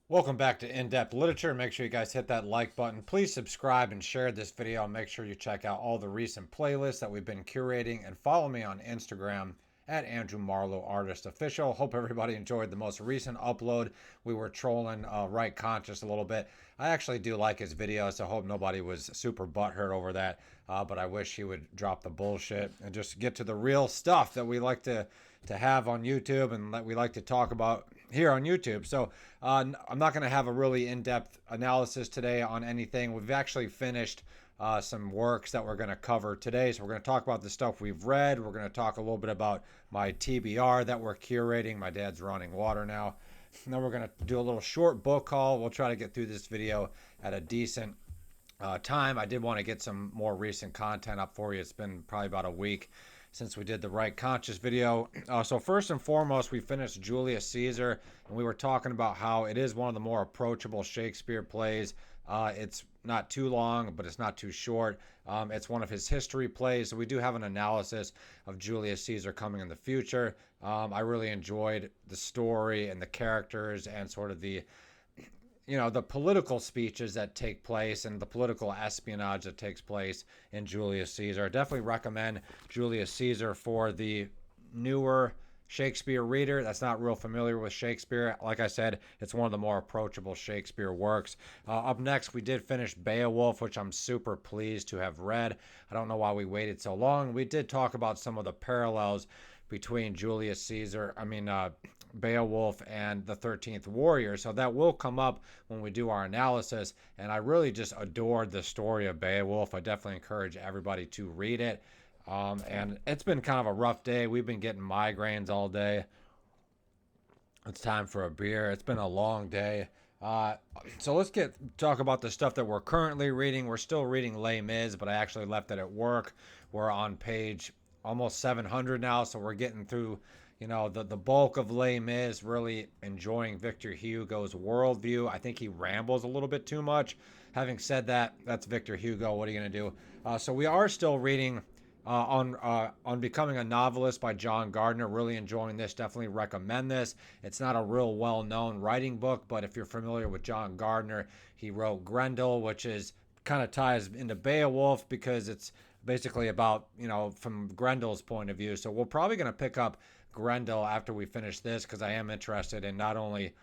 Welcome back to In-Depth Literature. Make sure you guys hit that like button. Please subscribe and share this video. Make sure you check out all the recent playlists that we've been curating and follow me on Instagram at Andrew Marlowe Artist Official. Hope everybody enjoyed the most recent upload. We were trolling Right Conscious a little bit. I actually do like his videos, so I hope nobody was super butthurt over that. But I wish he would drop the bullshit and just get to the real stuff that we like to have on YouTube and that we like to talk about here on YouTube. So I'm not going to have a really in-depth analysis today on anything. We've actually finished some works that we're going to cover today. So we're going to talk about the stuff we've read. We're going to talk a little bit about my TBR that we're curating. My dad's running water now. And then we're going to do a little short book haul. We'll try to get through this video at a decent time. I did want to get some more recent content up for you. It's been probably about a week since we did the Right Conscious video. So first and foremost, we finished Julius Caesar, and we were talking about how it is one of the more approachable Shakespeare plays. It's not too long, but it's not too short. It's one of his history plays, so we do have an analysis of Julius Caesar coming in the future. I really enjoyed the story and the characters and sort of the political speeches that take place and the political espionage that takes place in Julius Caesar. I definitely recommend Julius Caesar for the newer Shakespeare reader that's not real familiar with Shakespeare. Like I said, it's one of the more approachable Shakespeare works. Up next, we did finish Beowulf, which I'm super pleased to have read. I don't know why we waited so long. We did talk about some of the parallels between Beowulf and the 13th Warrior. So that will come up when we do our analysis. And I really just adored the story of Beowulf. I definitely encourage everybody to read it. And it's been kind of a rough day. We've been getting migraines all day. It's time for a beer. It's been a long day. So let's talk about the stuff that we're currently reading. We're still reading Les Mis, but I actually left it at work. We're on page almost 700 now, so we're getting through, the bulk of Les Mis. Really enjoying Victor Hugo's worldview. I think he rambles a little bit too much. Having said that, that's Victor Hugo. What are you gonna do? So we are still reading on Becoming a Novelist by John Gardner. Really enjoying this. Definitely recommend this. It's not a real well-known writing book, but if you're familiar with John Gardner, he wrote Grendel, which is kind of ties into Beowulf because it's basically about, from Grendel's point of view. So we're probably going to pick up Grendel after we finish this because I am interested in not only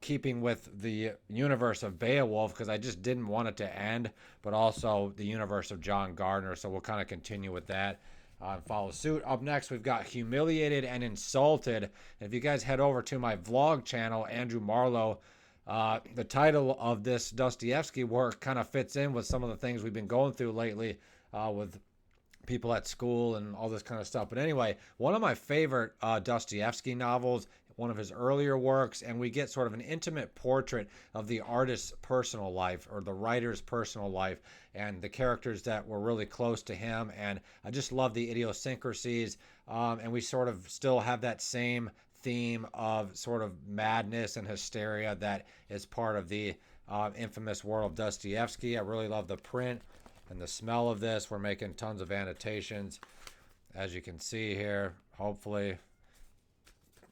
keeping with the universe of Beowulf because I just didn't want it to end, but also the universe of John Gardner. So we'll kind of continue with that. Follow suit. Up next, we've got Humiliated and Insulted. And if you guys head over to my vlog channel, Andrew Marlowe, the title of this Dostoevsky work kind of fits in with some of the things we've been going through lately with people at school and all this kind of stuff. But anyway, one of my favorite Dostoevsky novels, one of his earlier works, and we get sort of an intimate portrait of the artist's personal life or the writer's personal life and the characters that were really close to him. And I just love the idiosyncrasies. And we sort of still have that same theme of sort of madness and hysteria that is part of the infamous world of Dostoevsky. I really love the print and the smell of this. We're making tons of annotations, as you can see here. Hopefully,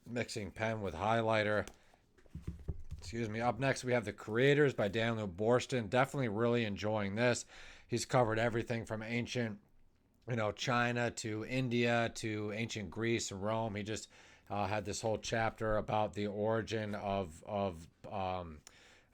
mixing pen with highlighter. Excuse me. Up next, we have The Creators by Daniel Boorstin. Definitely really enjoying this. He's covered everything from ancient, China to India to ancient Greece and Rome. He just had this whole chapter about the origin of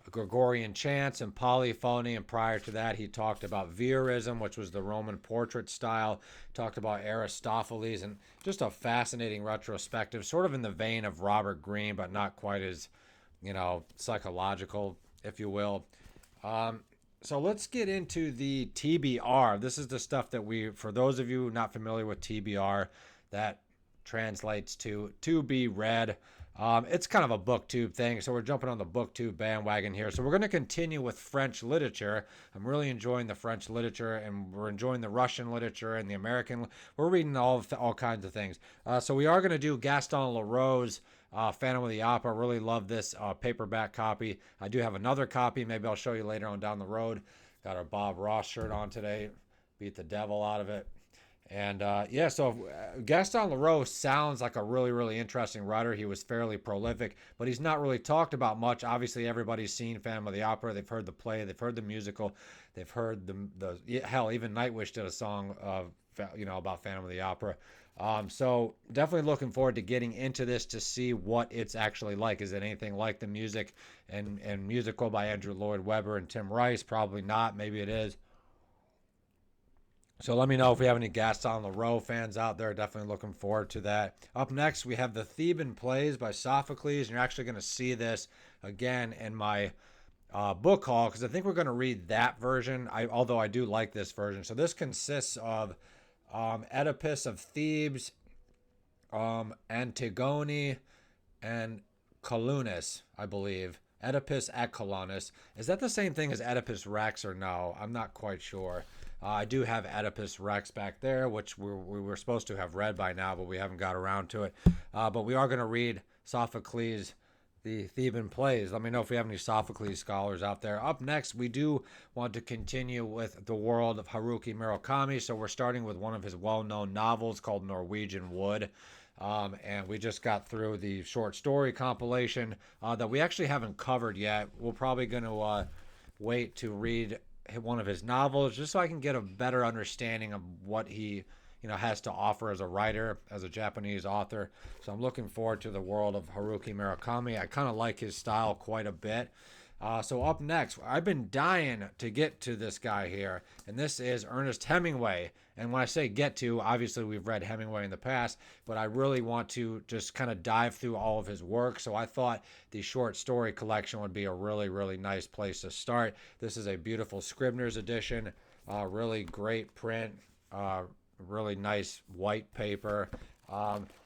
Gregorian chants and polyphony, and prior to that he talked about Verism, which was the Roman portrait style, talked about Aristophanes, and just a fascinating retrospective, sort of in the vein of Robert Greene, but not quite as, psychological, if you will. So let's get into the TBR. This is the stuff that for those of you not familiar with TBR, that translates to be read. It's kind of a booktube thing, so we're jumping on the booktube bandwagon here. So we're going to continue with French literature. I'm really enjoying the French literature, and we're enjoying the Russian literature and the American. We're reading all kinds of things. So we are going to do Gaston Leroux's Phantom of the Opera. Really love this paperback copy. I do have another copy. Maybe I'll show you later on down the road. Got our Bob Ross shirt on today. Beat the devil out of it. And yeah, so Gaston Leroux sounds like a really, really interesting writer. He was fairly prolific, but he's not really talked about much. Obviously, everybody's seen Phantom of the Opera. They've heard the play, they've heard the musical, they've heard hell, even Nightwish did a song of about Phantom of the Opera. So definitely looking forward to getting into this to see what it's actually like. Is it anything like the music and musical by Andrew Lloyd Webber and Tim Rice? Probably not. Maybe it is. So let me know if we have any Gaston Leroux fans out there. Definitely looking forward to that. Up next, we have the Theban Plays by Sophocles, and you're actually going to see this again in my book haul because I think we're going to read that version. Although I do like this version. So this consists of Oedipus of Thebes, Antigone, and Colonus, I believe. Oedipus at Colonus. Is that the same thing as Oedipus Rex or no? I'm not quite sure. I do have Oedipus Rex back there, which we were supposed to have read by now, but we haven't got around to it. But we are going to read Sophocles, the Theban Plays. Let me know if we have any Sophocles scholars out there. Up next, we do want to continue with the world of Haruki Murakami. So we're starting with one of his well-known novels called Norwegian Wood. And we just got through the short story compilation that we actually haven't covered yet. We're probably going to wait to read one of his novels just so I can get a better understanding of what he has to offer as a writer, as a Japanese author. So I'm looking forward to the world of Haruki Murakami. I kind of like his style quite a bit. So up next, I've been dying to get to this guy here, and this is Ernest Hemingway. And when I say get to, obviously we've read Hemingway in the past, but I really want to just kind of dive through all of his work. So I thought the short story collection would be a really, really nice place to start. This is a beautiful Scribner's edition, really great print, really nice white paper.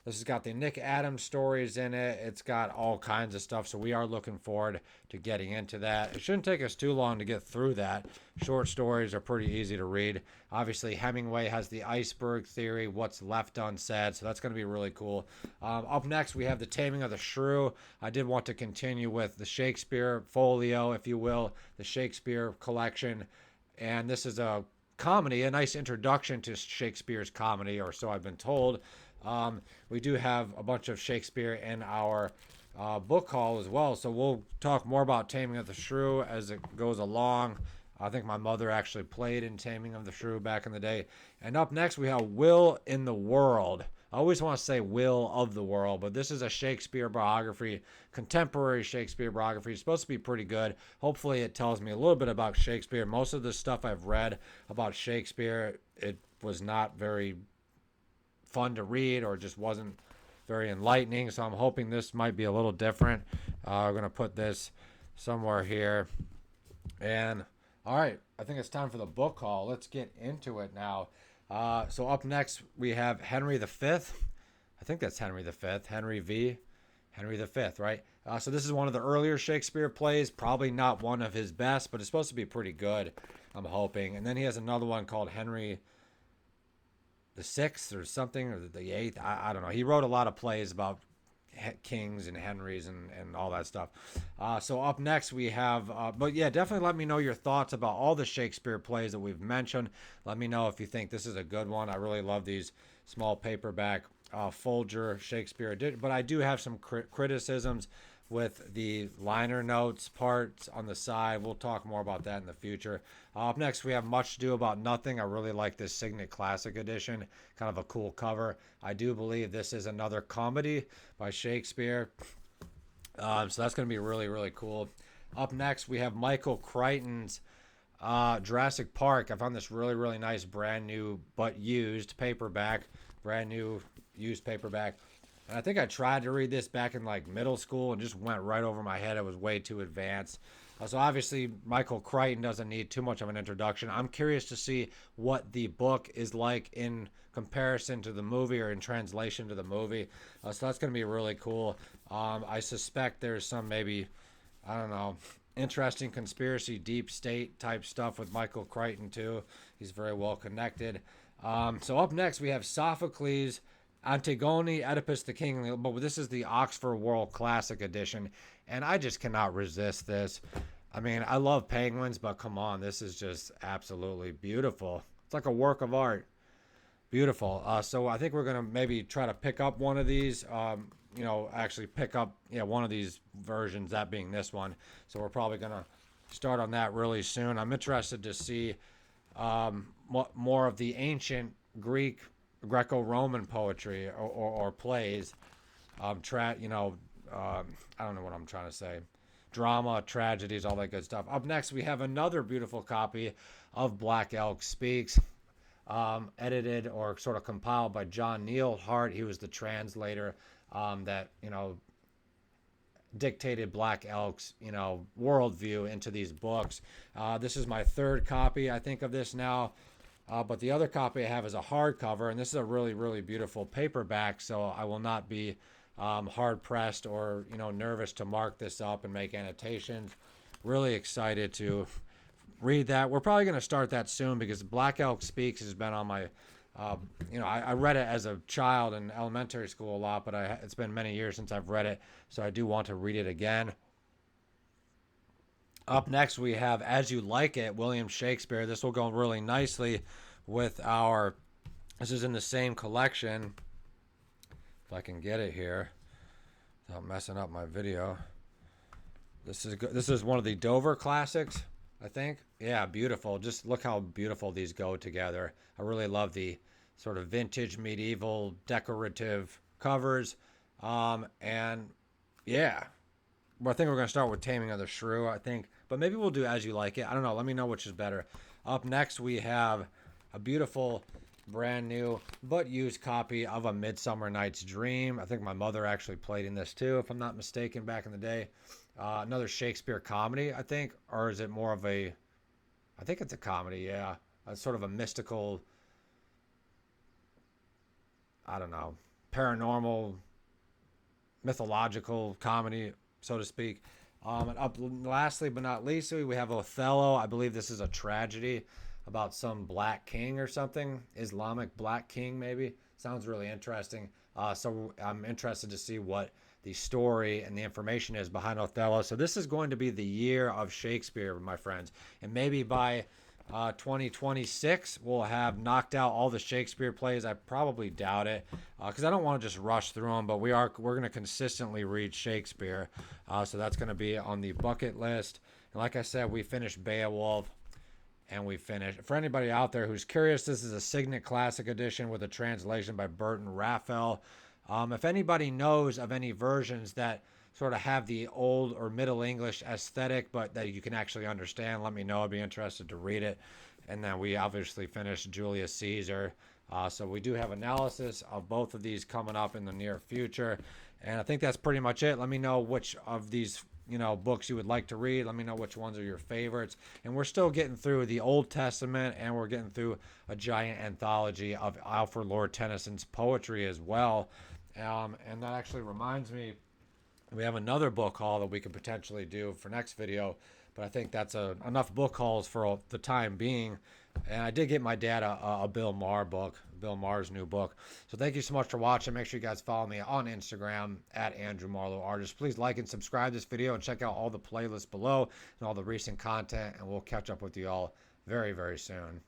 This has got the Nick Adams stories in it. It's got all kinds of stuff. So we are looking forward to getting into that. It shouldn't take us too long to get through that. Short stories are pretty easy to read. Obviously, Hemingway has the iceberg theory, what's left unsaid. So that's going to be really cool. Up next, we have The Taming of the Shrew. I did want to continue with the Shakespeare folio, if you will, the Shakespeare collection. And this is a comedy, a nice introduction to Shakespeare's comedy, or so I've been told. We do have a bunch of Shakespeare in our book haul as well, so we'll talk more about Taming of the Shrew as it goes along. I think my mother actually played in Taming of the Shrew back in the day. And up next, we have Will in the World. I always want to say Will of the World, but this is a Shakespeare biography, contemporary Shakespeare biography. It's supposed to be pretty good. Hopefully, it tells me a little bit about Shakespeare. Most of the stuff I've read about Shakespeare, it was not very fun to read or just wasn't very enlightening. So I'm hoping this might be a little different. We're going to put this somewhere here. And all right, I think it's time for the book haul. Let's get into it now. So up next, we have Henry V. I think that's Henry V. Henry V, right? So this is one of the earlier Shakespeare plays. Probably not one of his best, but it's supposed to be pretty good, I'm hoping. And then he has another one called Henry the Sixth or something, or the Eighth. I don't know. He wrote a lot of plays about kings and Henrys and all that stuff. So up next we have, but yeah, definitely let me know your thoughts about all the Shakespeare plays that we've mentioned. Let me know if you think this is a good one. I really love these small paperback Folger Shakespeare, but I do have some criticisms with the liner notes parts on the side. We'll talk more about that in the future. Up next, we have Much Ado About Nothing. I really like this Signet Classic edition. Kind of a cool cover. I do believe this is another comedy by Shakespeare. So that's going to be really, really cool. Up next, we have Michael Crichton's Jurassic Park. I found this really, really nice brand new but used paperback. Brand new used paperback. And I think I tried to read this back in like middle school and just went right over my head. It was way too advanced. So obviously Michael Crichton doesn't need too much of an introduction. I'm curious to see what the book is like in comparison to the movie or in translation to the movie. So that's going to be really cool. I suspect there's some maybe, I don't know, interesting conspiracy deep state type stuff with Michael Crichton too. He's very well connected. So up next we have Sophocles, Antigone, Oedipus the King, but this is the Oxford World Classic Edition, and I just cannot resist this. I mean, I love penguins, but come on, this is just absolutely beautiful. It's like a work of art. Beautiful. So I think we're gonna maybe try to pick up one of these. Actually pick up one of these versions, that being this one. So we're probably gonna start on that really soon. I'm interested to see more of the ancient Greco-Roman poetry or plays. I don't know what I'm trying to say. Drama, tragedies, all that good stuff. Up next, we have another beautiful copy of Black Elk Speaks, edited or sort of compiled by John Neal Hart. He was the translator that dictated Black Elk's worldview into these books. This is my third copy, I think, of this now. But the other copy I have is a hardcover, and this is a really, really beautiful paperback. So I will not be hard pressed or nervous to mark this up and make annotations. Really excited to read that. We're probably going to start that soon because Black Elk Speaks has been on my I read it as a child in elementary school a lot, but it's been many years since I've read it, so I do want to read it again. Up next, we have As You Like It, William Shakespeare. This will go really nicely with this is in the same collection, if I can get it here without messing up my video. This is one of the Dover classics, I think. Yeah, beautiful. Just look how beautiful these go together. I really love the sort of vintage medieval decorative covers. And yeah, well, I think we're going to start with Taming of the Shrew, I think. But maybe we'll do As You Like It. I don't know. Let me know which is better. Up next, we have a beautiful, brand new, but used copy of A Midsummer Night's Dream. I think my mother actually played in this too, if I'm not mistaken, back in the day. Another Shakespeare comedy, I think. Or is it more of a... I think it's a comedy, yeah. Sort of a mystical... I don't know. Paranormal, mythological comedy, so to speak. And lastly but not leastly, we have Othello. I believe this is a tragedy about some black king or something. Islamic black king, maybe. Sounds really interesting. So I'm interested to see what the story and the information is behind Othello. So this is going to be the year of Shakespeare, my friends. And maybe by 2026, we'll have knocked out all the Shakespeare plays. I probably doubt it because I don't want to just rush through them, but we're going to consistently read Shakespeare. So that's going to be on the bucket list. And like I said, we finished Beowulf. And we finished. For anybody out there who's curious, this is a Signet Classic Edition with a translation by Burton Raphael. If anybody knows of any versions that sort of have the old or Middle English aesthetic, but that you can actually understand, let me know. I'd be interested to read it. And then we obviously finished Julius Caesar. So we do have analysis of both of these coming up in the near future. And I think that's pretty much it. Let me know which of these books you would like to read. Let me know which ones are your favorites. And we're still getting through the Old Testament, and we're getting through a giant anthology of Alfred Lord Tennyson's poetry as well. And that actually reminds me, we have another book haul that we could potentially do for next video, but I think that's enough book hauls for the time being. And I did get my dad a Bill Maher book, Bill Maher's new book. So thank you so much for watching. Make sure you guys follow me on Instagram at Andrew Marlowe Artist. Please like and subscribe this video and check out all the playlists below and all the recent content. And we'll catch up with you all very, very soon.